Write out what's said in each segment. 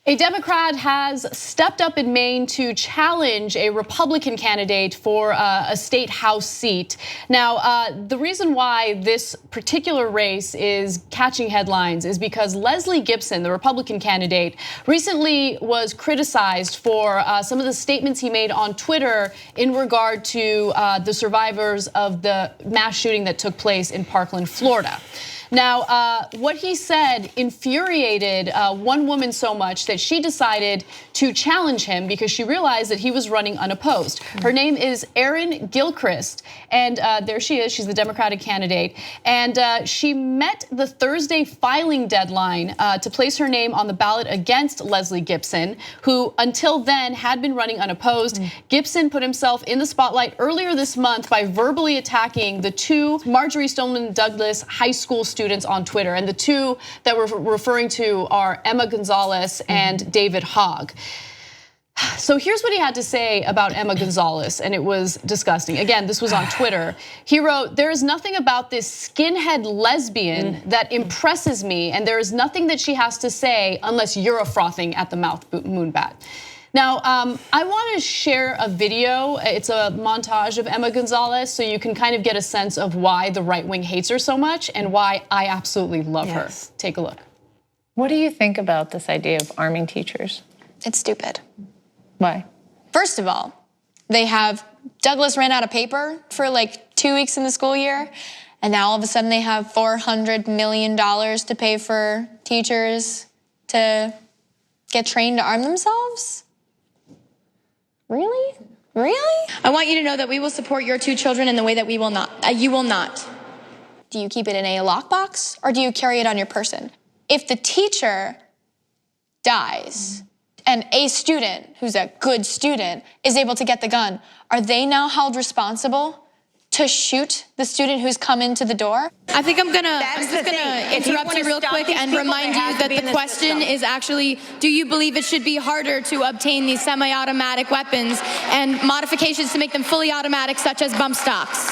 A Democrat has stepped up in Maine to challenge a Republican candidate for a state house seat. Now, the reason why this particular race is catching headlines is because Leslie Gibson, the Republican candidate, recently was criticized for some of the statements he made on Twitter in regard to the survivors of the mass shooting that took place in Parkland, Florida. Now, what he said infuriated one woman so much that she decided to challenge him because she realized that he was running unopposed. Her name is Erin Gilchrist, and there she is. She's the Democratic candidate, and she met the Thursday filing deadline to place her name on the ballot against Leslie Gibson, who until then had been running unopposed. Gibson put himself in the spotlight earlier this month by verbally attacking the two Marjorie Stoneman Douglas high school students on Twitter, and the two that we're referring to are Emma Gonzalez and David Hogg. So here's what he had to say about Emma Gonzalez, and it was disgusting. Again, this was on Twitter. He wrote, "There is nothing about this skinhead lesbian that impresses me, and there is nothing that she has to say unless you're a frothing at the mouth moonbat." Now, I want to share a video. It's a montage of Emma Gonzalez, so you can kind of get a sense of why the right wing hates her so much and why I absolutely love her. Take a look. What do you think about this idea of arming teachers? It's stupid. Why? First of all, Douglas ran out of paper for like 2 weeks in the school year, and now all of a sudden they have $400 million to pay for teachers to get trained to arm themselves? Really? Really? I want you to know that we will support your two children in the way that we will not. You will not. Do you keep it in a lockbox or do you carry it on your person? If the teacher dies and a student who's a good student is able to get the gun, are they now held responsible to shoot the student who's come into the door? I think I'm just gonna interrupt you real quick and remind you that the question is actually, do you believe it should be harder to obtain these semi-automatic weapons and modifications to make them fully automatic, such as bump stocks?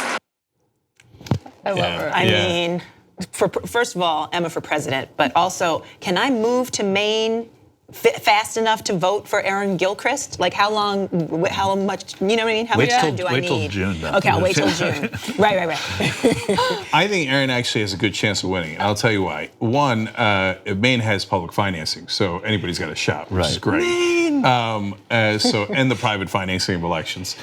I love her. I mean, first of all, Emma for president, but also, can I move to Maine fast enough to vote for Erin Gilchrist? Like how much, you know what I mean? How much time do I need? Wait till June. Okay, I'll wait till June. Right. I think Erin actually has a good chance of winning. I'll tell you why. One, Maine has public financing, so anybody's got a shot, which is great. And the private financing of elections.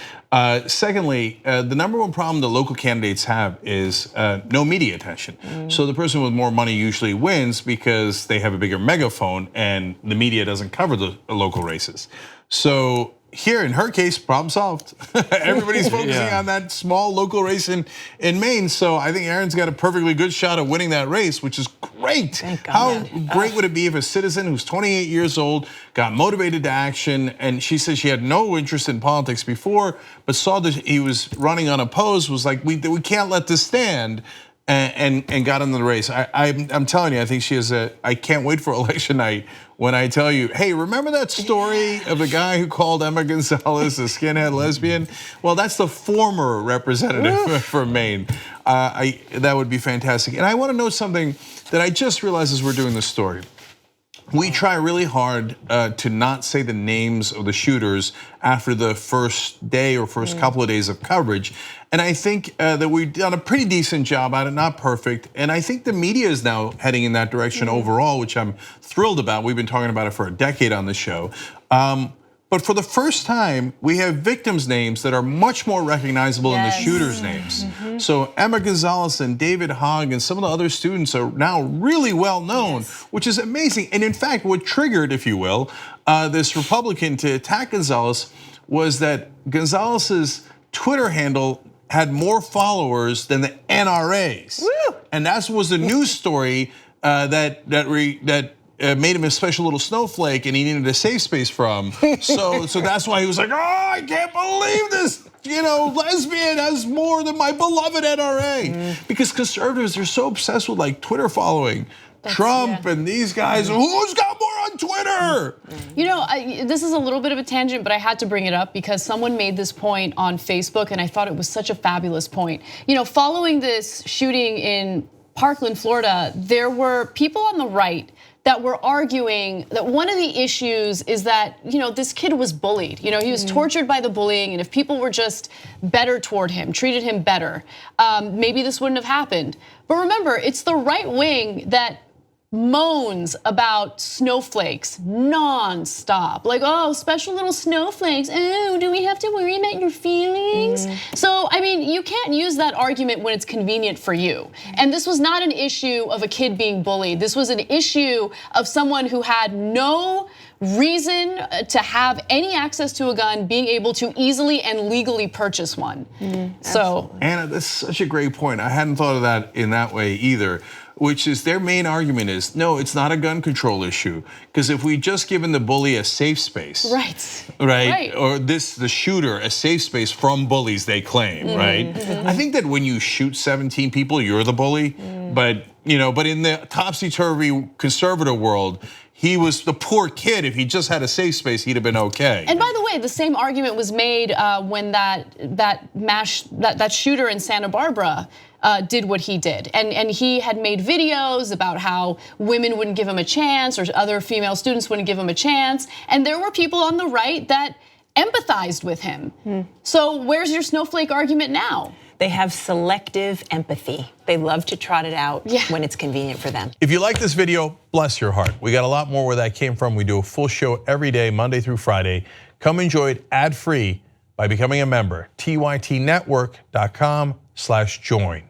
Secondly, the number one problem the local candidates have is no media attention. So the person with more money usually wins because they have a bigger megaphone and the media doesn't cover the local races. So here, in her case, problem solved. Everybody's focusing on that small local race in Maine. So I think Erin's got a perfectly good shot at winning that race, which is great. Thank God. How great would it be if a citizen who's 28 years old got motivated to action, and she said she had no interest in politics before, but saw that he was running unopposed, was like, we can't let this stand, and got into the race. I'm telling you, I think she has I can't wait for election night when I tell you, hey, remember that story of the guy who called Emma Gonzalez a skinhead lesbian? Well, that's the former representative from Maine. That would be fantastic. And I want to know something that I just realized as we're doing this story. We try really hard to not say the names of the shooters after the first day or first couple of days of coverage. And I think that we've done a pretty decent job at it, not perfect. And I think the media is now heading in that direction overall, which I'm thrilled about. We've been talking about it for a decade on the show. But for the first time, we have victims' names that are much more recognizable than the shooters' names. So Emma Gonzalez and David Hogg and some of the other students are now really well known, which is amazing. And in fact, what triggered, if you will, this Republican to attack Gonzalez was that Gonzalez's Twitter handle had more followers than the NRA's. And that was the news story that made him a special little snowflake, and he needed a safe space from. So that's why he was like, oh, I can't believe this. Lesbian has more than my beloved NRA. Because conservatives are so obsessed with like Twitter following. Trump and these guys, who's got more on Twitter? This is a little bit of a tangent, but I had to bring it up because someone made this point on Facebook, and I thought it was such a fabulous point. Following this shooting in Parkland, Florida, there were people on the right that were arguing that one of the issues is that, this kid was bullied. He was tortured by the bullying, and if people were just better toward him, treated him better, maybe this wouldn't have happened. But remember, it's the right wing that moans about snowflakes non-stop. Like, oh, special little snowflakes. Oh, do we have to worry about your feelings? So, I mean, you can't use that argument when it's convenient for you. And this was not an issue of a kid being bullied. This was an issue of someone who had no reason to have any access to a gun, being able to easily and legally purchase one. So, Anna, that's such a great point. I hadn't thought of that in that way either. Which is their main argument is, no, it's not a gun control issue. Because if we just given the bully a safe space, right? Or the shooter a safe space from bullies, they claim, right? I think that when you shoot 17 people, you're the bully. But but in the topsy-turvy conservative world, he was the poor kid. If he just had a safe space, he'd have been okay. And by the way, the same argument was made when that shooter in Santa Barbara did what he did. And he had made videos about how women wouldn't give him a chance or other female students wouldn't give him a chance. And there were people on the right that empathized with him. So where's your snowflake argument now? They have selective empathy. They love to trot it out when it's convenient for them. If you like this video, bless your heart. We got a lot more where that came from. We do a full show every day, Monday through Friday. Come enjoy it ad-free by becoming a member. tytnetwork.com/join.